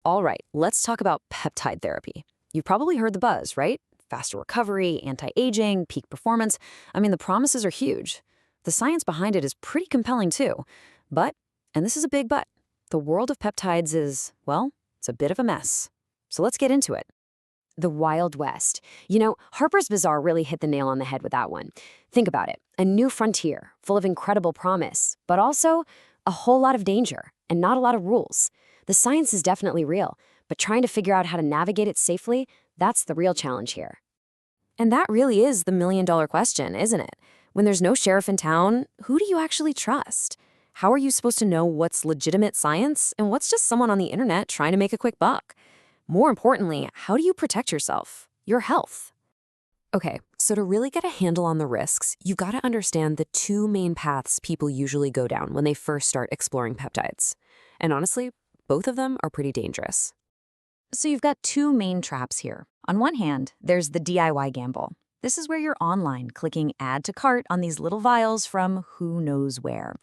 All right, let's talk about peptide therapy. You've probably heard the buzz, right? Faster recovery, anti-aging, peak performance. I mean, the promises are huge. The science behind it is pretty compelling too. But, and this is a big but, the world of peptides is, well, it's a bit of a mess. So let's get into it. The Wild West. Harper's Bazaar really hit the nail on the head with that one. Think about it. A new frontier, full of incredible promise, but also a whole lot of danger and not a lot of rules. The science is definitely real, but trying to figure out how to navigate it safely, that's the real challenge here. And that really is the million-dollar question, isn't it? When there's no sheriff in town, who do you actually trust? How are you supposed to know what's legitimate science and what's just someone on the internet trying to make a quick buck? More importantly, how do you protect yourself, your health? Okay, so to really get a handle on the risks, you've got to understand the two main paths people usually go down when they first start exploring peptides. And honestly, both of them are pretty dangerous. So you've got two main traps here. On one hand, there's the DIY gamble. This is where you're online, clicking add to cart on these little vials from who knows where.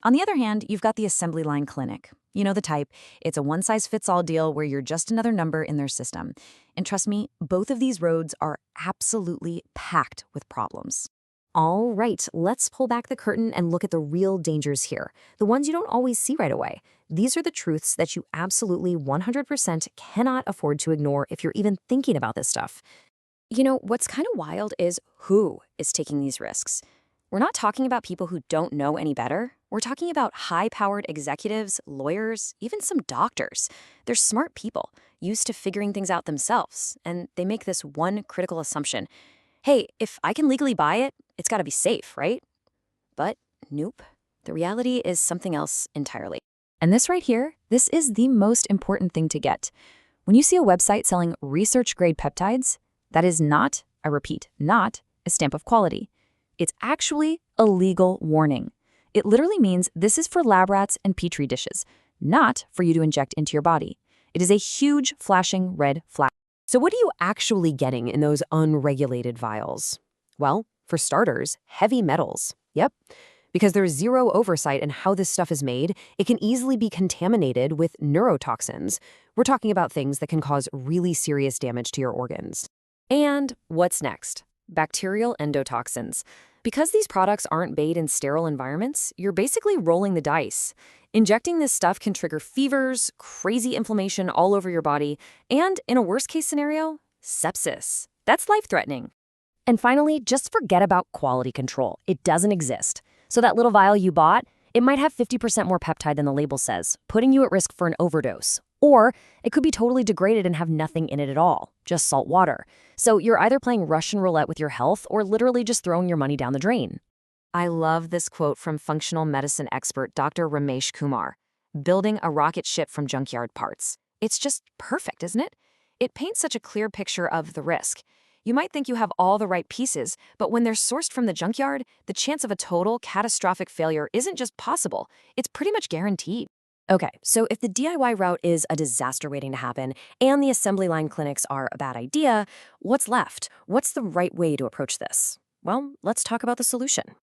On the other hand, you've got the assembly line clinic. You know the type. It's a one-size-fits-all deal where you're just another number in their system. And trust me, both of these roads are absolutely packed with problems. All right, let's pull back the curtain and look at the real dangers here, the ones you don't always see right away. These are the truths that you absolutely 100% cannot afford to ignore if you're even thinking about this stuff. What's kind of wild is who is taking these risks. We're not talking about people who don't know any better. We're talking about high-powered executives, lawyers, even some doctors. They're smart people, used to figuring things out themselves, and they make this one critical assumption. Hey, if I can legally buy it, it's got to be safe, right? But nope. The reality is something else entirely. And this right here, this is the most important thing to get. When you see a website selling research-grade peptides, that is not, I repeat, not a stamp of quality. It's actually a legal warning. It literally means this is for lab rats and petri dishes, not for you to inject into your body. It is a huge flashing red flag. So what are you actually getting in those unregulated vials? Well, for starters, heavy metals. Yep. Because there's zero oversight in how this stuff is made, it can easily be contaminated with neurotoxins. We're talking about things that can cause really serious damage to your organs. And what's next? Bacterial endotoxins. Because these products aren't made in sterile environments, you're basically rolling the dice. Injecting this stuff can trigger fevers, crazy inflammation all over your body, and in a worst-case scenario, sepsis. That's life-threatening. And finally, just forget about quality control. It doesn't exist. So that little vial you bought, it might have 50% more peptide than the label says, putting you at risk for an overdose. Or it could be totally degraded and have nothing in it at all, just salt water. So you're either playing Russian roulette with your health or literally just throwing your money down the drain. I love this quote from functional medicine expert Dr. Ramesh Kumar, building a rocket ship from junkyard parts. It's just perfect, isn't it? It paints such a clear picture of the risk. You might think you have all the right pieces, but when they're sourced from the junkyard, the chance of a total catastrophic failure isn't just possible, it's pretty much guaranteed. Okay, so if the DIY route is a disaster waiting to happen and the assembly line clinics are a bad idea, what's left? What's the right way to approach this? Well, let's talk about the solution.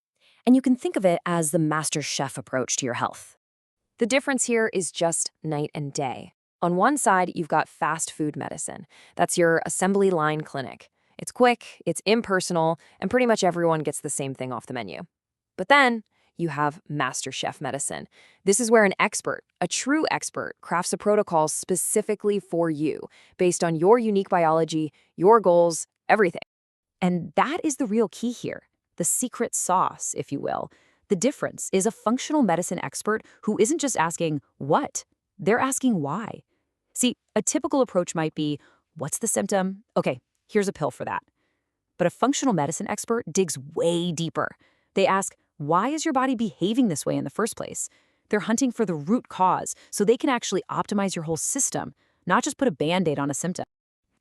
And you can think of it as the master chef approach to your health. The difference here is just night and day. On one side, you've got fast food medicine. That's your assembly line clinic. It's quick, it's impersonal, and pretty much everyone gets the same thing off the menu. But then you have master chef medicine. This is where an expert, a true expert, crafts a protocol specifically for you, based on your unique biology, your goals, everything. And that is the real key here, the secret sauce, if you will. The difference is a functional medicine expert who isn't just asking what, they're asking why. See, a typical approach might be, what's the symptom? Okay, here's a pill for that. But a functional medicine expert digs way deeper. They ask, why is your body behaving this way in the first place? They're hunting for the root cause so they can actually optimize your whole system, not just put a Band-Aid on a symptom.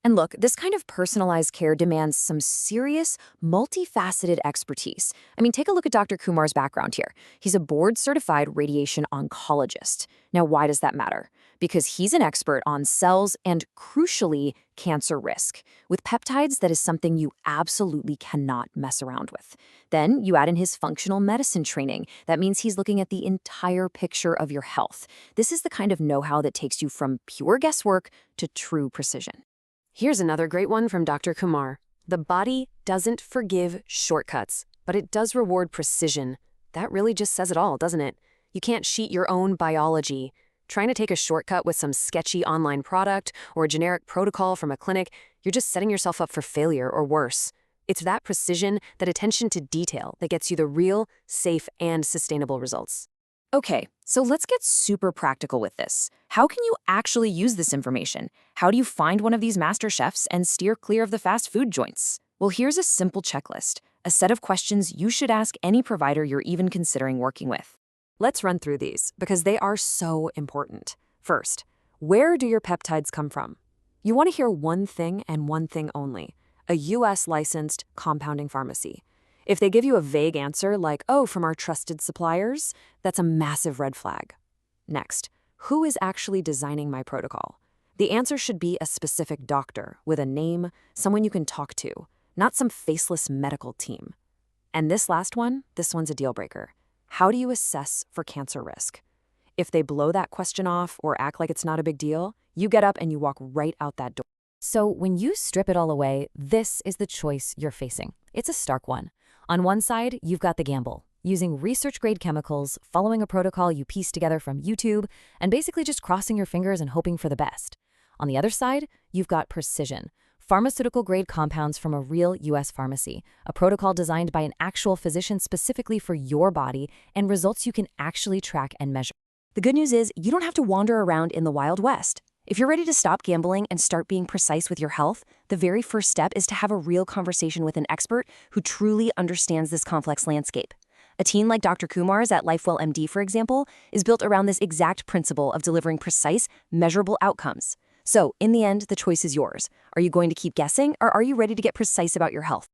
And look, this kind of personalized care demands some serious, multifaceted expertise. I mean, take a look at Dr. Kumar's background here. He's a board-certified radiation oncologist. Now, why does that matter? because he's an expert on cells and, crucially, cancer risk. With peptides, that is something you absolutely cannot mess around with. Then you add in his functional medicine training. That means he's looking at the entire picture of your health. This is the kind of know-how that takes you from pure guesswork to true precision. Here's another great one from Dr. Kumar. The body doesn't forgive shortcuts, but it does reward precision. That really just says it all, doesn't it? You can't cheat your own biology. Trying to take a shortcut with some sketchy online product or a generic protocol from a clinic, you're just setting yourself up for failure or worse. It's that precision, that attention to detail that gets you the real, safe, and sustainable results. Okay, so let's get super practical with this. How can you actually use this information? How do you find one of these master chefs and steer clear of the fast food joints? Well, here's a simple checklist, a set of questions you should ask any provider you're even considering working with. Let's run through these because they are so important. First, where do your peptides come from? You want to hear one thing and one thing only: a US licensed compounding pharmacy. If they give you a vague answer like, oh, from our trusted suppliers, that's a massive red flag. Next, who is actually designing my protocol? The answer should be a specific doctor with a name, someone you can talk to, not some faceless medical team. And this last one, this one's a deal breaker. How do you assess for cancer risk? If they blow that question off or act like it's not a big deal, you get up and you walk right out that door. So when you strip it all away, this is the choice you're facing. It's a stark one. On one side, you've got the gamble, using research-grade chemicals, following a protocol you pieced together from YouTube, and basically just crossing your fingers and hoping for the best. On the other side, you've got precision, pharmaceutical-grade compounds from a real U.S. pharmacy, a protocol designed by an actual physician specifically for your body, and results you can actually track and measure. The good news is you don't have to wander around in the Wild West. If you're ready to stop gambling and start being precise with your health, the very first step is to have a real conversation with an expert who truly understands this complex landscape. A team like Dr. Kumar's at LifeWellMD, for example, is built around this exact principle of delivering precise, measurable outcomes. So, in the end, the choice is yours. Are you going to keep guessing, or are you ready to get precise about your health?